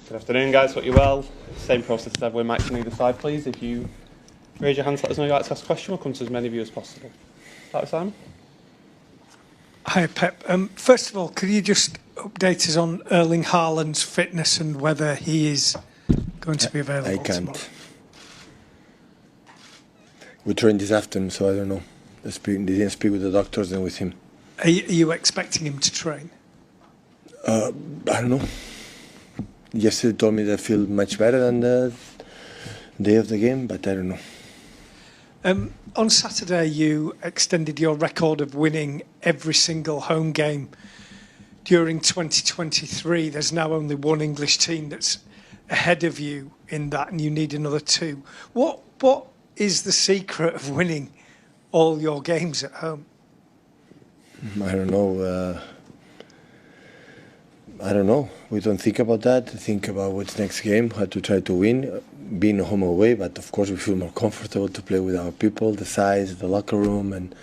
Good afternoon, guys. Hope you're well. Same process as ever with mics on either side, please. If you raise your hands, let us know you'd like to ask a question. We'll come to as many of you as possible. Start with Simon. Hi, Pep. First of all, could you just update us on Erling Haaland's fitness and whether he is going to be available I can't. tomorrow? We trained this afternoon, so I don't know. They didn't speak with the doctors and with him. Are you expecting him to train? I don't know. Yesterday they told me they feel much better than the day of the game, but I don't know. On Saturday, you extended your record of winning every single home game during 2023. There's now only one English team that's ahead of you in that, and you need another two. What is the secret of winning all your games at home? I don't know. I don't know. We don't think about that. Think about what's next game, how to try to win, being home away. But of course, we feel more comfortable to play with our people, the size, the locker room, and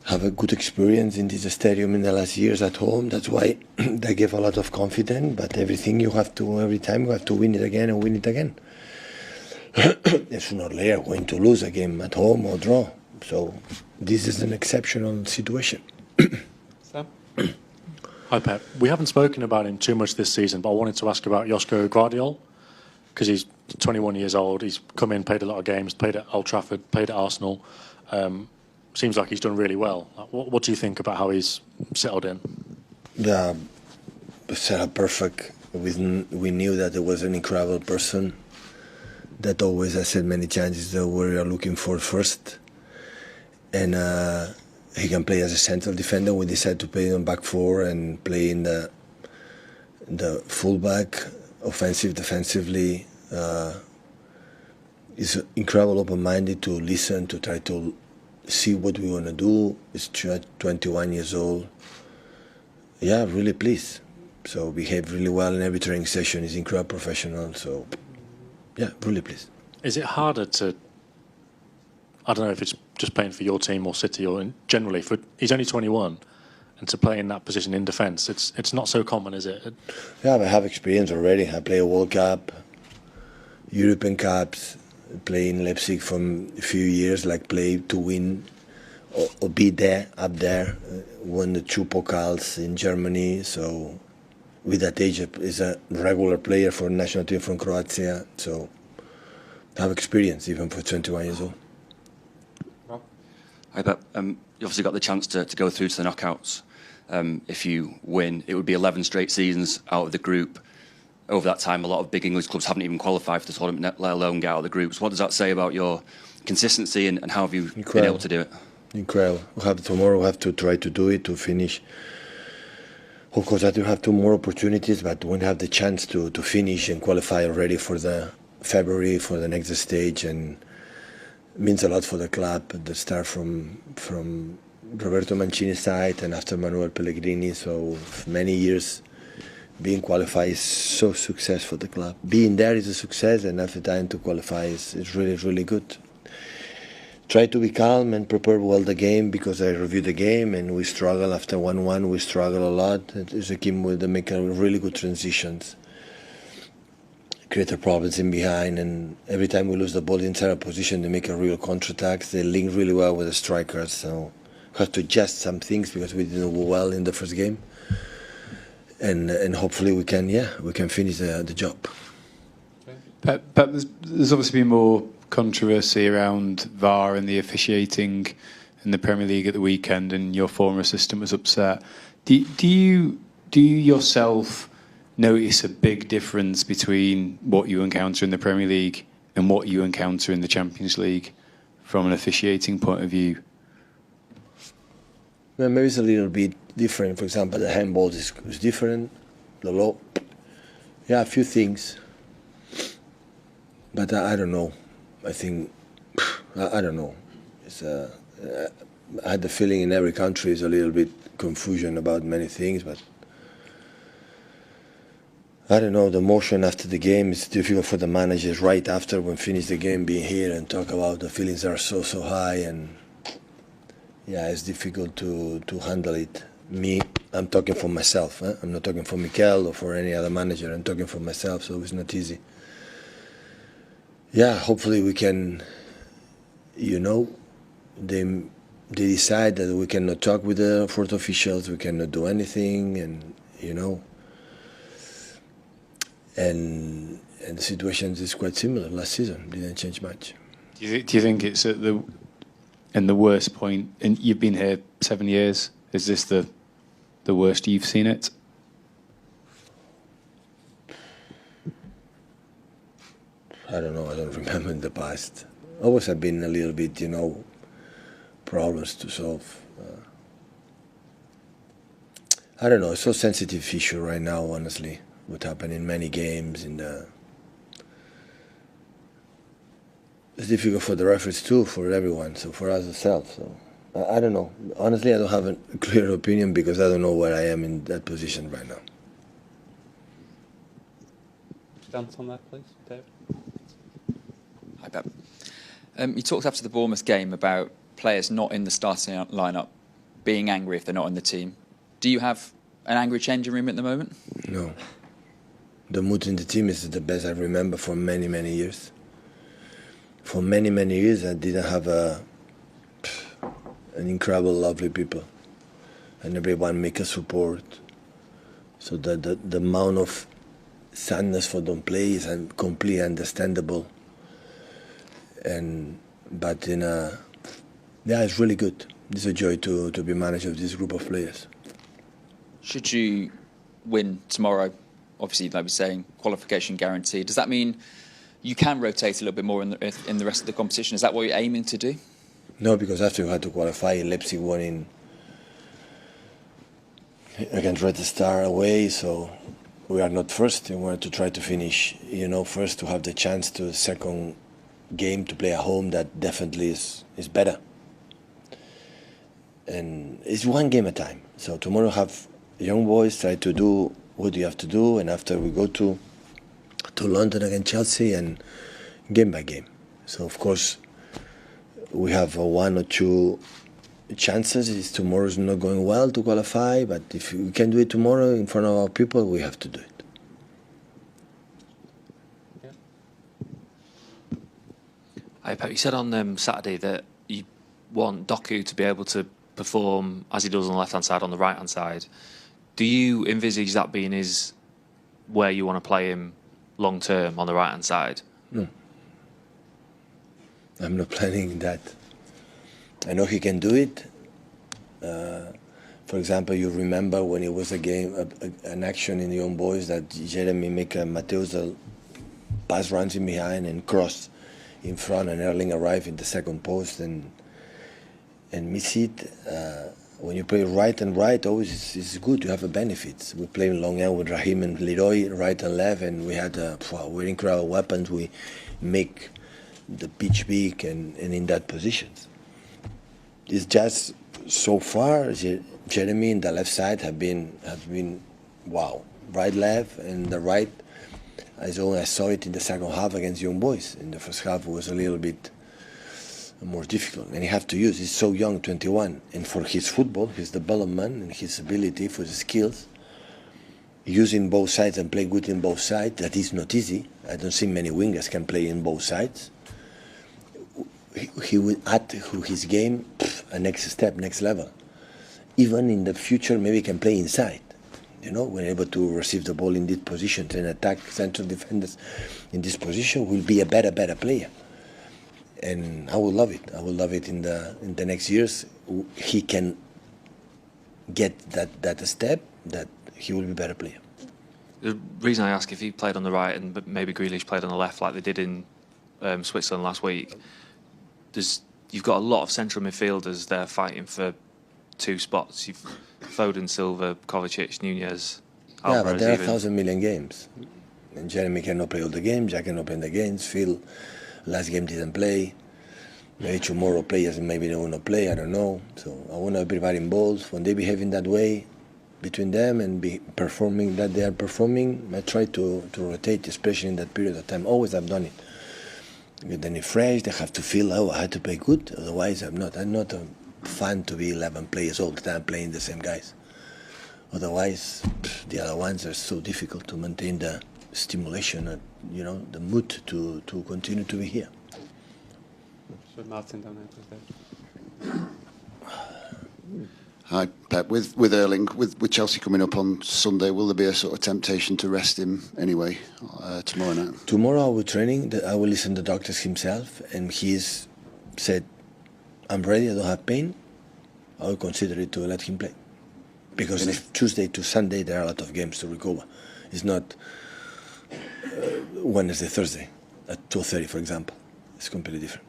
have a good experience in this stadium in the last years at home. That's why they give a lot of confidence. But every time you have to win it again and win it again. Sooner or later, we're going to lose a game at home or draw. So this is an exceptional situation. Sam? Hi, Pep. We haven't spoken about him too much this season, but I wanted to ask about Josko Guardiola, because he's 21 years old. He's come in, played a lot of games, played at Old Trafford, played at Arsenal. Seems like he's done really well. What do you think about how he's settled in? Yeah, set up perfect. We knew that it was an incredible person. That always, I said many times, is what we are looking for first. And he can play as a central defender. We decided to play on back four and play in the fullback, offensive, defensively. He's incredible, open-minded to listen, to try to see what we want to do. He's 21 years old. Yeah, really pleased. So behaved really well in every training session. He's incredible professional. So yeah, really pleased. Is it harder to, I don't know if it's just playing for your team or City or generally, he's only 21, and to play in that position in defence, it's not so common, is it? Yeah, I have experience already. I play a World Cup, European Cups, play in Leipzig for a few years, like play to win or be there, up there, won the 2 Pokals in Germany. So with that age, is a regular player for national team from Croatia. So I have experience even for 21 years old. Hi, Pep. You obviously got the chance to go through to the knockouts. If you win, it would be 11 straight seasons out of the group. Over that time, a lot of big English clubs haven't even qualified for the tournament, let alone get out of the groups. What does that say about your consistency and how have you been able to do it? Incredible. Tomorrow we have to try to do it, to finish. Of course, I do have 2 more opportunities, but when I have the chance to finish and qualify already for the February, for the next stage, and it means a lot for the club. The start from Roberto Mancini's side and after Manuel Pellegrini. So many years being qualified is so success for the club. Being there is a success, and after time to qualify is really, really good. Try to be calm and prepare well the game, because I review the game and we struggle after 1-1. We struggle a lot. It's a game where they make really good transitions, create problems in behind, and every time we lose the ball inside our position, they make a real counterattacks. They link really well with the strikers, so we have to adjust some things because we didn't go well in the first game, and hopefully we can finish the job. Pep, there's obviously been more controversy around VAR and the officiating in the Premier League at the weekend, and your former assistant was upset. Do you yourself notice a big difference between what you encounter in the Premier League and what you encounter in the Champions League from an officiating point of view? Well, maybe it's a little bit different. For example, the handball is different, the law. Yeah, a few things. But I don't know. I think, I don't know. I had the feeling in every country is a little bit confusion about many things, but I don't know, the motion after the game is difficult for the managers right after when finish the game being here and talk about the feelings are so high, and yeah, it's difficult to handle it. Me, I'm talking for myself. I'm not talking for Mikel or for any other manager. I'm talking for myself, so it's not easy. Yeah, hopefully we can, they decide that we cannot talk with the fourth officials, we cannot do anything, and and the situation is quite similar. Last season didn't change much. Do you think it's at the worst point? And you've been here 7 years. Is this the worst you've seen it? I don't know. I don't remember in the past. Always have been a little bit, problems to solve. I don't know. It's so sensitive issue right now, honestly. What happened in many games it's difficult for the referees too, for everyone, so for us ourselves. So I don't know. Honestly, I don't have a clear opinion because I don't know where I am in that position right now. Stance on that, please, Dave. Hi, Pep. You talked after the Bournemouth game about players not in the starting lineup being angry if they're not in the team. Do you have an angry changing room at the moment? No. The mood in the team is the best I remember for many, many years. For many, many years, I didn't have an incredible, lovely people, and everyone make a support. So the amount of sadness for don't play is completely understandable. But it's really good. It's a joy to be manager of this group of players. Should you win tomorrow, obviously, like we're saying, qualification guaranteed, does that mean you can rotate a little bit more in the rest of the competition? Is that what you're aiming to do? No, because after we had to qualify, Leipzig won against Red Star away, so we are not first. We wanted to try to finish, first to have the chance to second game to play at home. That definitely is better. And it's one game at a time. So tomorrow have young boys try to do what you have to do, and after we go to London against Chelsea, and game by game. So of course we have one or two chances. If tomorrow's not going well to qualify, but if we can do it tomorrow in front of our people, we have to do it. Hi, Pep. You said on Saturday that you want Doku to be able to perform as he does on the left-hand side, on the right-hand side. Do you envisage that being where you want to play him long-term on the right-hand side? No. I'm not planning that. I know he can do it. For example, you remember when it was a game, an action in the Young Boys that Jeremy make Mateus pass runs in behind and cross in front, and Erling arrived in the second post and miss it. When you play right and right, always it's good. You have a benefit. We play long end with Raheem and Leroy, right and left, and we had we're incredible weapons. We make the pitch big and in that position. It's just so far, Jeremy in the left side have been wow, right, left, and the right. I saw it in the second half against Young Boys. In the first half, it was a little bit more difficult, and he have to use. He's so young, 21, and for his football, his development, and his ability, for his skills, using both sides and play good in both sides, that is not easy. I don't see many wingers can play in both sides. He will add to his game a next step, next level. Even in the future, maybe he can play inside. When able to receive the ball in this position and attack central defenders in this position, will be a better player. And I would love it. I would love it in the next years. He can get that step, that he will be a better player. The reason I ask, if he played on the right and maybe Grealish played on the left like they did in Switzerland last week, you've got a lot of central midfielders there fighting for two spots. You've Foden, Silva, Kovacic, Nunez, Alvarez. Yeah, but there are 1,000 million games. And Jeremy cannot play all the games, Jack cannot play the games, Phil last game didn't play. Maybe tomorrow players, maybe they will not play, I don't know. So I want to be very involved. When they behave in that way between them and be performing that they are performing, I try to rotate, especially in that period of time. Always I've done it. Get them fresh, they have to feel, I had to play good, otherwise I'm not a fan to be 11 players all the time playing the same guys. Otherwise, the other ones are so difficult to maintain the stimulation and, the mood to continue to be here. So Martin down there, please. Hi, Pep. With Erling, with Chelsea coming up on Sunday, will there be a sort of temptation to rest him anyway tomorrow night? Tomorrow I will training. I will listen to the doctors himself, and he's said, "I'm ready. I don't have pain. I will consider it to let him play." Because it's Tuesday to Sunday, there are a lot of games to recover. It's not Wednesday, Thursday at 2:30, for example. It's completely different.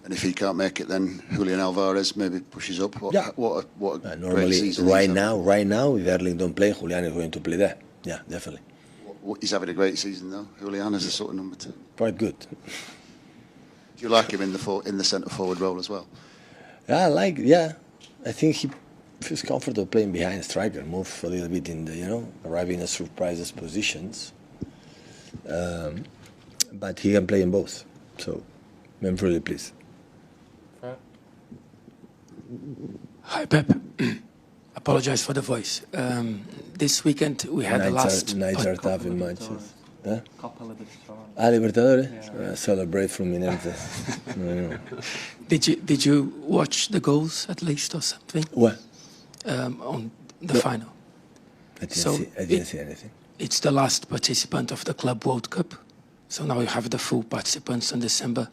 And if he can't make it, then Julian Alvarez maybe pushes up. What a Normally, great season right now, if Erling don't play, Julian is going to play there. Yeah, definitely. He's having a great season though. Julian as a sort of number 2. Quite good. Do you like him in the centre forward role as well? Yeah, I think he feels comfortable playing behind striker, move a little bit in the, arriving at surprises positions. But he can play in both, so I'm really pleased. Hi, Pep. Apologize for the voice. This weekend we had the last... Nights are tough in matches. Huh? Libertadores? Yeah. Celebrate from Minente. Did you watch the goals at least or something? What? On the final. I didn't see anything. It's the last participant of the Club World Cup. So now you have the full participants in December.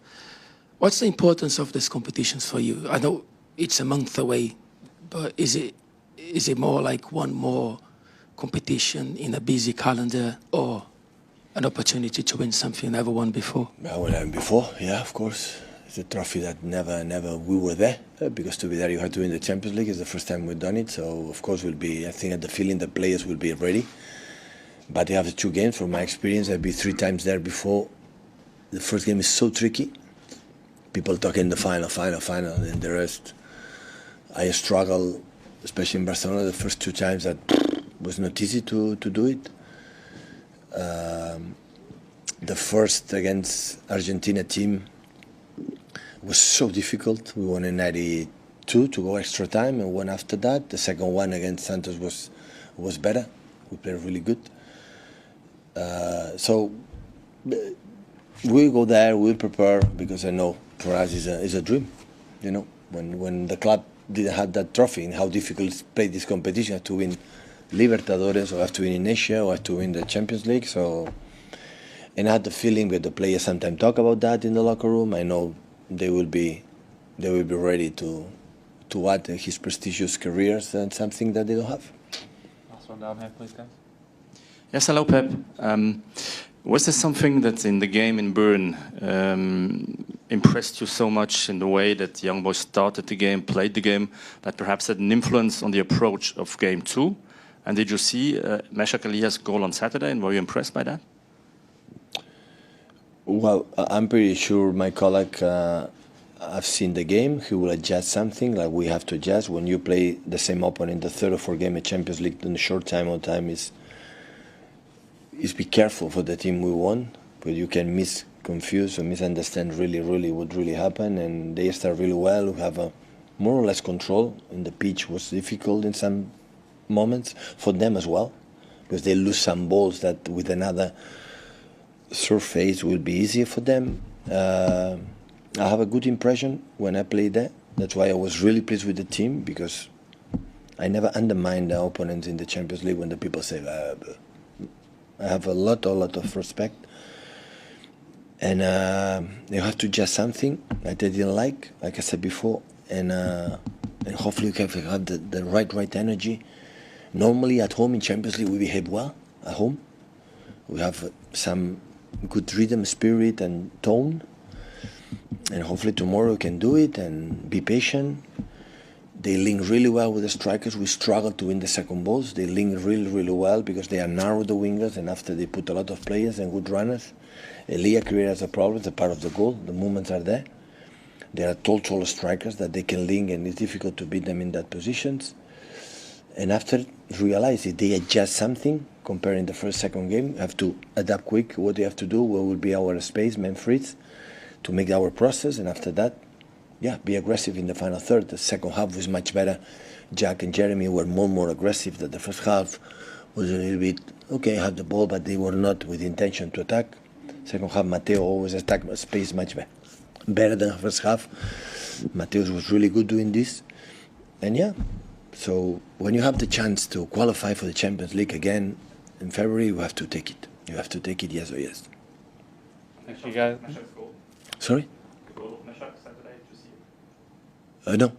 What's the importance of these competitions for you? I know it's a month away, but is it more like one more competition in a busy calendar, or an opportunity to win something you never won before? I won before, yeah, of course. It's a trophy that never we were there, because to be there you have to win the Champions League. It's the first time we've done it, so of course I think at the feeling the players will be ready. But they have the 2 games. From my experience, I've been 3 times there before. The first game is so tricky. People talking the final, and the rest. I struggle, especially in Barcelona, the first 2 times that was not easy to do it. The first against Argentina team was so difficult. We won in 92 to go extra time, and one after that. The second one against Santos was better. We played really good. So we'll go there, we'll prepare, because I know for us is a dream. When the club didn't have that trophy, and how difficult it's to play this competition, have to win Libertadores, or have to win in Asia, or have to win the Champions League. So, and I had the feeling that the players sometimes talk about that in the locker room. I know they will be ready to add his prestigious careers and something that they don't have. Last one down here, please, guys. Yes, hello, Pep. Was there something that in the game in Bern impressed you so much in the way that the young boys started the game, played the game, that perhaps had an influence on the approach of game 2? And did you see Mesha Kalia's goal on Saturday, and were you impressed by that? Well, I'm pretty sure my colleague, I've seen the game, he will adjust something, like we have to adjust. When you play the same opponent, the 3rd or 4th game at Champions League in a short time is be careful for the team we won, but you can confuse or misunderstand really what really happened. And they start really well. We have a more or less control. And the pitch was difficult in some moments for them as well, because they lose some balls that with another surface will be easier for them. I have a good impression when I played there. That's why I was really pleased with the team, because I never undermine the opponents in the Champions League when the people say, I have a lot of respect. And you have to adjust something that they didn't like I said before, and hopefully we can have the right energy. Normally at home in Champions League we behave well at home. We have some good rhythm, spirit and tone, and hopefully tomorrow we can do it and be patient. They link really well with the strikers. We struggle to win the second balls. They link really well, because they are narrow, the wingers, and after they put a lot of players and good runners. Elia creates a problem, it's a part of the goal. The movements are there. They are tall strikers that they can link, and it's difficult to beat them in that positions. And after, realize if they adjust something, comparing the first, second game, have to adapt quick what they have to do, what will be our space, man freeze, to make our process, and after that, be aggressive in the final third. The second half was much better. Jack and Jeremy were more aggressive than the first half. Was a little bit, okay, have the ball, but they were not with intention to attack. Second half, Mateo always attacked space much better than the first half. Mateus was really good doing this. And so when you have the chance to qualify for the Champions League again in February, you have to take it. You have to take it, yes or yes. Thank you, guys. Sorry? No,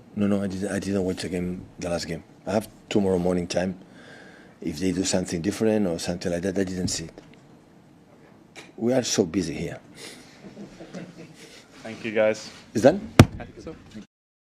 I didn't watch the last game. I have tomorrow morning time. If they do something different or something like that, I didn't see it. We are so busy here. Thank you, guys. Is done? I think so.